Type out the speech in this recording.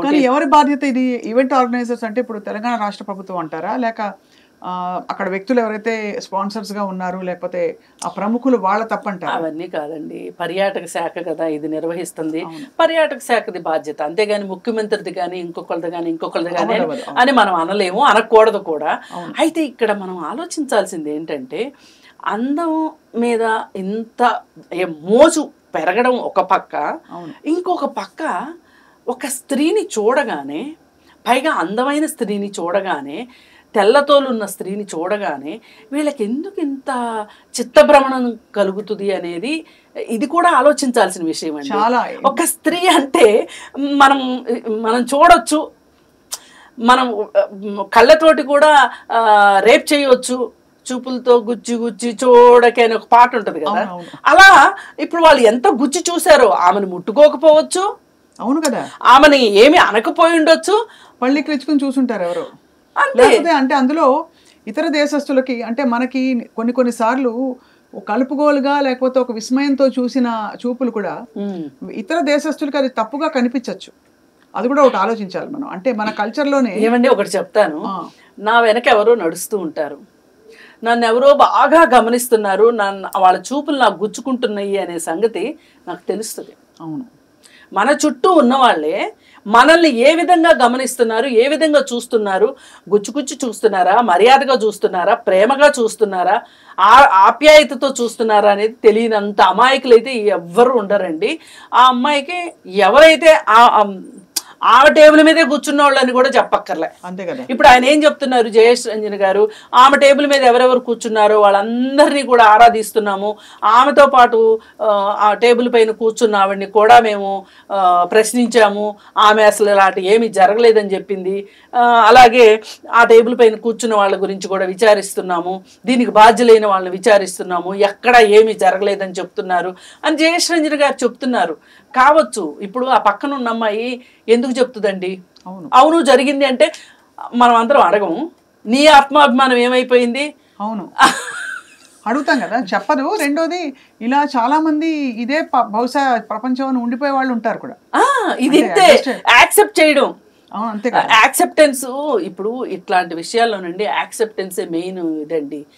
కానీ ఎవరి బాధ్యత ఇది? ఈవెంట్ ఆర్గనైజర్స్ అంటే ఇప్పుడు తెలంగాణ రాష్ట్ర ప్రభుత్వం అంటారా, లేక అక్కడ వ్యక్తులు ఎవరైతే స్పాన్సర్స్ గా ఉన్నారు, లేకపోతే ఆ ప్రముఖులు వాళ్ళ తప్పంటారా? అవన్నీ కాదండి, పర్యాటక శాఖ కదా ఇది నిర్వహిస్తుంది, పర్యాటక శాఖది బాధ్యత. అంతేగాని ముఖ్యమంత్రిది కానీ ఇంకొకరిది కానీ అని మనం అనలేము, అనకూడదు కూడా. అయితే ఇక్కడ మనం ఆలోచించాల్సింది ఏంటంటే, అందం మీద ఇంత మోజు పెరగడం ఒక పక్క, ఇంకొక పక్క ఒక స్త్రీని చూడగానే, పైగా అందమైన స్త్రీని చూడగానే, తెల్లతోలున్న స్త్రీని చూడగానే వీళ్ళకి ఎందుకు ఇంత చిత్తభ్రమణం కలుగుతుంది అనేది ఇది కూడా ఆలోచించాల్సిన విషయం అండి. ఒక స్త్రీ అంటే మనం చూడొచ్చు, మనం కళ్ళతోటి కూడా రేప్ చేయవచ్చు, చూపులతో గుచ్చి గుచ్చి చూడకే అని ఒక పాట ఉంటుంది కదా, అలా ఇప్పుడు వాళ్ళు ఎంత గుచ్చి చూసారో ఆమెను ముట్టుకోకపోవచ్చు, అవును కదా, ఆమెని ఏమి అనకపోయి ఉండొచ్చు, పళ్ళికి తెచ్చుకుని చూసుంటారు ఎవరో. లేకపోతే అంటే అందులో ఇతర దేశస్తులకి, అంటే మనకి కొన్నిసార్లు కలుపుగోలుగా లేకపోతే ఒక విస్మయంతో చూసిన చూపులు కూడా ఇతర దేశస్తులకి అది తప్పుగా కనిపించవచ్చు. అది కూడా ఒకటి ఆలోచించాలి మనం. అంటే మన కల్చర్లోనే ఏమండి ఒకటి చెప్తాను, నా వెనక ఎవరో నడుస్తూ ఉంటారు, నన్ను ఎవరో బాగా గమనిస్తున్నారు, వాళ్ళ చూపులు నాకు గుచ్చుకుంటున్నాయి అనే సంగతి నాకు తెలుస్తుంది. అవును, మన చుట్టూ ఉన్న వాళ్ళే మనల్ని ఏ విధంగా గమనిస్తున్నారు, ఏ విధంగా చూస్తున్నారు, గుచ్చుగుచ్చి చూస్తున్నారా, మర్యాదగా చూస్తున్నారా, ప్రేమగా చూస్తున్నారా, ఆప్యాయతతో చూస్తున్నారా అనేది తెలియనంత అమాయకులైతే ఎవ్వరు ఉండరండి. ఆ అమ్మాయికి ఎవరైతే ఆ టేబుల్ మీదే కూర్చున్న వాళ్ళని కూడా చెప్పక్కర్లే. అంతే కదా. ఇప్పుడు ఆయన ఏం చెప్తున్నారు, జయేష్ రంజన్ గారు, ఆమె టేబుల్ మీద ఎవరెవరు కూర్చున్నారో వాళ్ళందరినీ కూడా ఆరాధిస్తున్నాము, ఆమెతో పాటు ఆ టేబుల్ పైన కూర్చున్న ఆవిడ్ని కూడా మేము ప్రశ్నించాము, ఆమె అసలు ఇలాంటి ఏమీ జరగలేదని చెప్పింది, అలాగే ఆ టేబుల్ పైన కూర్చున్న వాళ్ళ గురించి కూడా విచారిస్తున్నాము, దీనికి బాధ్యులైన వాళ్ళని విచారిస్తున్నాము, ఎక్కడ ఏమీ జరగలేదని చెప్తున్నారు అని జయేష్ రంజన్ గారు చెప్తున్నారు. కావచ్చు, ఇప్పుడు ఆ పక్కన ఉన్న అమ్మాయి ఎందుకు చెప్తుందండి, అవును జరిగింది అంటే మనం అందరం అడగము, నీ ఆత్మాభిమానం ఏమైపోయింది? అవును అడుగుతాం కదా, చెప్పదు. రెండోది, ఇలా చాలా మంది ఇదే బహుశా ప్రపంచంలో ఉండిపోయే వాళ్ళు ఉంటారు కూడా. ఇది యాక్సెప్ట్ చేయడం, అంతే యాక్సెప్టెన్స్. ఇప్పుడు ఇట్లాంటి విషయాల్లో నుండి యాక్సెప్టెన్సే మెయిన్ ఇదండి.